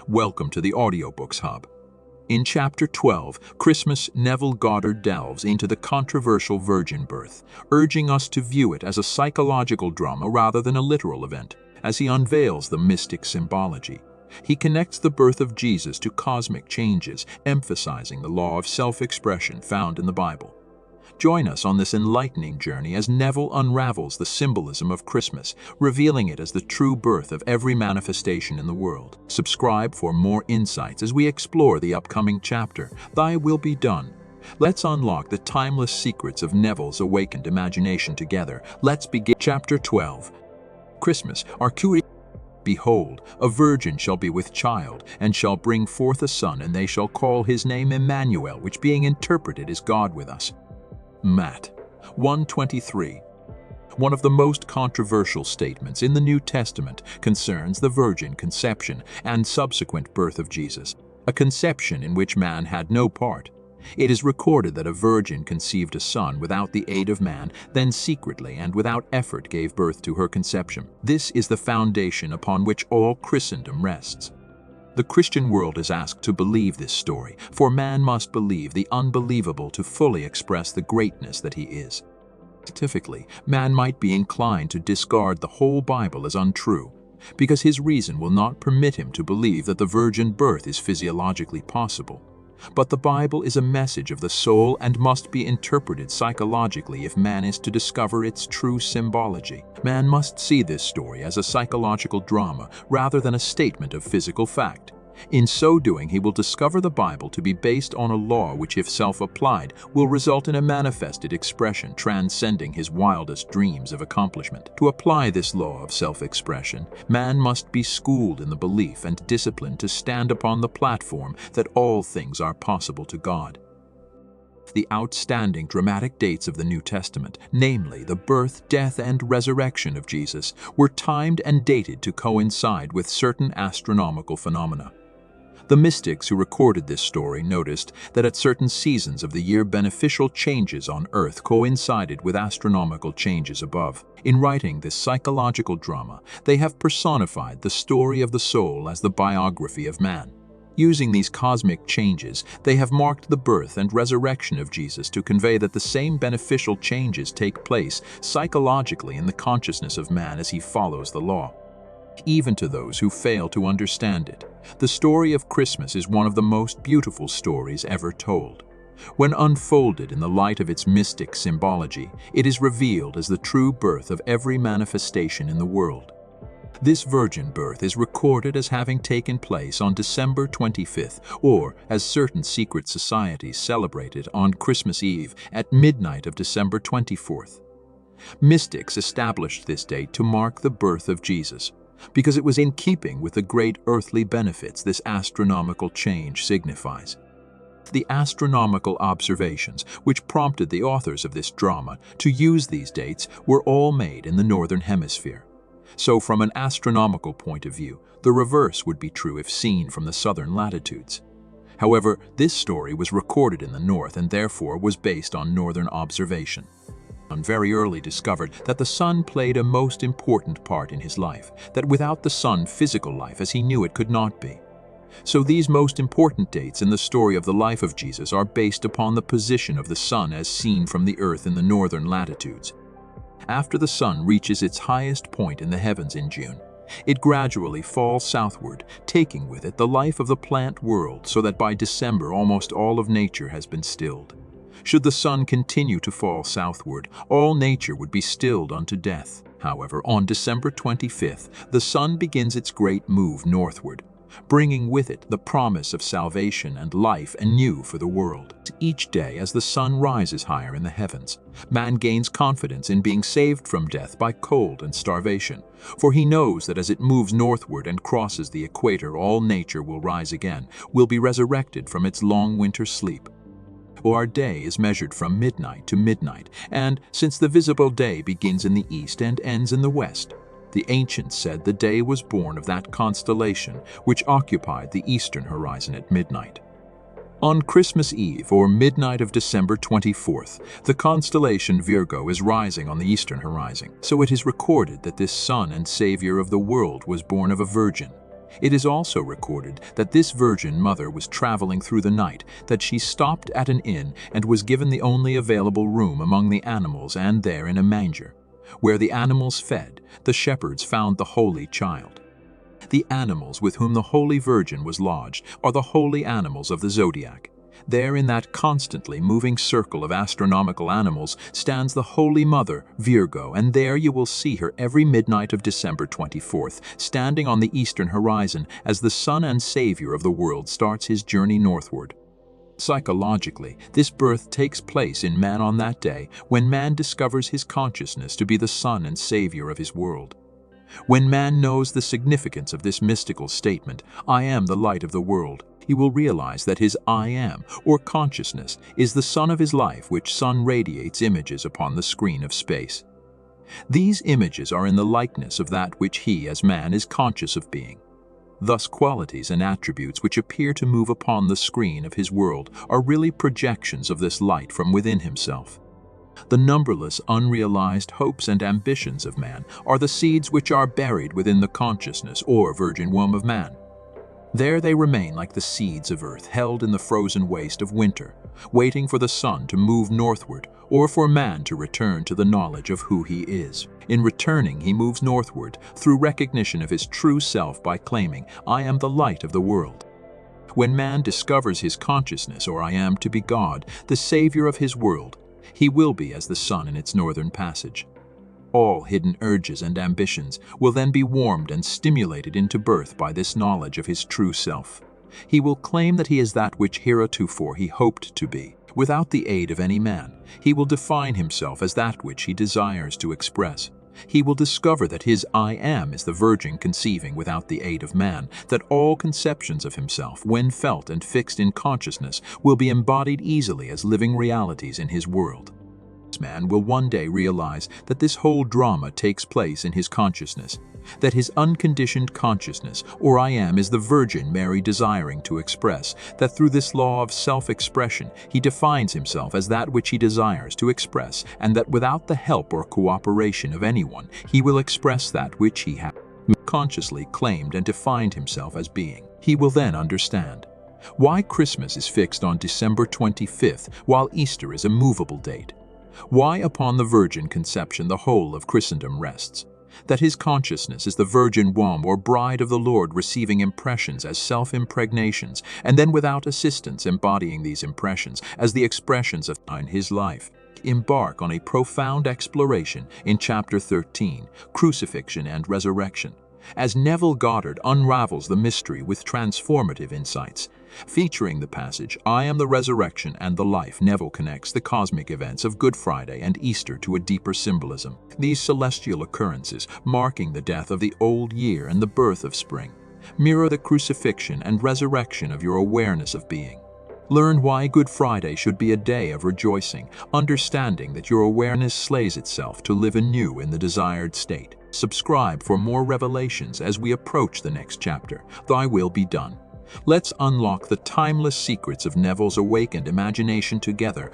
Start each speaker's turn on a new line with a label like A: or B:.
A: Welcome to the Audiobooks Hub. In Chapter 12, Christmas, Neville Goddard delves into the controversial virgin birth, urging us to view it as a psychological drama rather than a literal event. As he unveils the mystic symbology, he connects the birth of Jesus to cosmic changes, emphasizing the law of self-expression found in the Bible. Join us on this enlightening journey as Neville unravels the symbolism of Christmas, revealing it as the true birth of every manifestation in the world. Subscribe for more insights as we explore the upcoming chapter, Thy Will Be Done. Let's unlock the timeless secrets of Neville's awakened imagination together. Let's begin. Chapter 12. Christmas, our curiosity. Behold, a virgin shall be with child, and shall bring forth a son, and they shall call his name Emmanuel, which being interpreted is God with us. Matt 1:23. One of the most controversial statements in the New Testament concerns the virgin conception and subsequent birth of Jesus, a conception in which man had no part. It is recorded that a virgin conceived a son without the aid of man, then secretly and without effort gave birth to her conception. This is the foundation upon which all Christendom rests. The Christian world is asked to believe this story, for man must believe the unbelievable to fully express the greatness that he is. Scientifically, man might be inclined to discard the whole Bible as untrue, because his reason will not permit him to believe that the virgin birth is physiologically possible. But the Bible is a message of the soul and must be interpreted psychologically if man is to discover its true symbology. Man must see this story as a psychological drama rather than a statement of physical fact. In so doing, he will discover the Bible to be based on a law which, if self-applied, will result in a manifested expression transcending his wildest dreams of accomplishment. To apply this law of self-expression, man must be schooled in the belief and disciplined to stand upon the platform that all things are possible to God. The outstanding dramatic dates of the New Testament, namely the birth, death, and resurrection of Jesus, were timed and dated to coincide with certain astronomical phenomena. The mystics who recorded this story noticed that at certain seasons of the year beneficial changes on Earth coincided with astronomical changes above. In writing this psychological drama, they have personified the story of the soul as the biography of man. Using these cosmic changes, they have marked the birth and resurrection of Jesus to convey that the same beneficial changes take place psychologically in the consciousness of man as he follows the law. Even to those who fail to understand it, the story of Christmas is one of the most beautiful stories ever told. When unfolded in the light of its mystic symbology, it is revealed as the true birth of every manifestation in the world. This virgin birth is recorded as having taken place on December 25th, or, as certain secret societies celebrate it, on Christmas Eve at midnight of December 24th. Mystics established this date to mark the birth of Jesus, because it was in keeping with the great earthly benefits this astronomical change signifies. The astronomical observations which prompted the authors of this drama to use these dates were all made in the northern hemisphere. So from an astronomical point of view, the reverse would be true if seen from the southern latitudes. However, this story was recorded in the north and therefore was based on northern observation. Very early discovered that the sun played a most important part in his life, that without the sun physical life as he knew it could not be. So these most important dates in the story of the life of Jesus are based upon the position of the sun as seen from the earth in the northern latitudes. After the sun reaches its highest point in the heavens in June, it gradually falls southward, taking with it the life of the plant world, so that by December almost all of nature has been stilled. Should the sun continue to fall southward, all nature would be stilled unto death. However, on December 25th, the sun begins its great move northward, bringing with it the promise of salvation and life anew for the world. Each day, as the sun rises higher in the heavens, man gains confidence in being saved from death by cold and starvation, for he knows that as it moves northward and crosses the equator, all nature will rise again, will be resurrected from its long winter sleep. Our day is measured from midnight to midnight, and since the visible day begins in the east and ends in the west, the ancients said the day was born of that constellation which occupied the eastern horizon at midnight. On Christmas Eve, or midnight of December 24th, the constellation Virgo is rising on the eastern horizon, so it is recorded that this Son and Savior of the world was born of a virgin. It is also recorded that this Virgin Mother was traveling through the night, that she stopped at an inn and was given the only available room among the animals, and there in a manger, where the animals fed, the shepherds found the Holy Child. The animals with whom the Holy Virgin was lodged are the holy animals of the zodiac. There in that constantly moving circle of astronomical animals stands the Holy Mother, Virgo, and there you will see her every midnight of December 24th, standing on the eastern horizon as the Son and Savior of the world starts his journey northward. Psychologically, this birth takes place in man on that day when man discovers his consciousness to be the Son and Savior of his world. When man knows the significance of this mystical statement, "I am the light of the world," he will realize that his I am, or consciousness, is the sun of his life, which sun radiates images upon the screen of space. These images are in the likeness of that which he, as man, is conscious of being. Thus, qualities and attributes which appear to move upon the screen of his world are really projections of this light from within himself. The numberless unrealized hopes and ambitions of man are the seeds which are buried within the consciousness or virgin womb of man. There they remain like the seeds of earth held in the frozen waste of winter, waiting for the sun to move northward or for man to return to the knowledge of who he is. In returning, he moves northward through recognition of his true self by claiming, "I am the light of the world." When man discovers his consciousness, or I am, to be God, the Savior of his world, he will be as the sun in its northern passage. All hidden urges and ambitions will then be warmed and stimulated into birth by this knowledge of his true self. He will claim that he is that which heretofore he hoped to be. Without the aid of any man, he will define himself as that which he desires to express. He will discover that his I am is the Virgin conceiving without the aid of man, that all conceptions of himself, when felt and fixed in consciousness, will be embodied easily as living realities in his world. This man will one day realize that this whole drama takes place in his consciousness, that his unconditioned consciousness, or I am, is the Virgin Mary desiring to express, that through this law of self-expression he defines himself as that which he desires to express, and that without the help or cooperation of anyone, he will express that which he has consciously claimed and defined himself as being. He will then understand why Christmas is fixed on December 25th, while Easter is a movable date. Why upon the virgin conception the whole of Christendom rests. That his consciousness is the virgin womb or bride of the Lord, receiving impressions as self-impregnations, and then without assistance embodying these impressions as the expressions of his life. Embark on a profound exploration in Chapter 13, Crucifixion and Resurrection, as Neville Goddard unravels the mystery with transformative insights. Featuring the passage, "I am the resurrection and the life," Neville connects the cosmic events of Good Friday and Easter to a deeper symbolism. These celestial occurrences, marking the death of the old year and the birth of spring, mirror the crucifixion and resurrection of your awareness of being. Learn why Good Friday should be a day of rejoicing, understanding that your awareness slays itself to live anew in the desired state. Subscribe for more revelations as we approach the next chapter, Thy Will Be Done. Let's unlock the timeless secrets of Neville's awakened imagination together.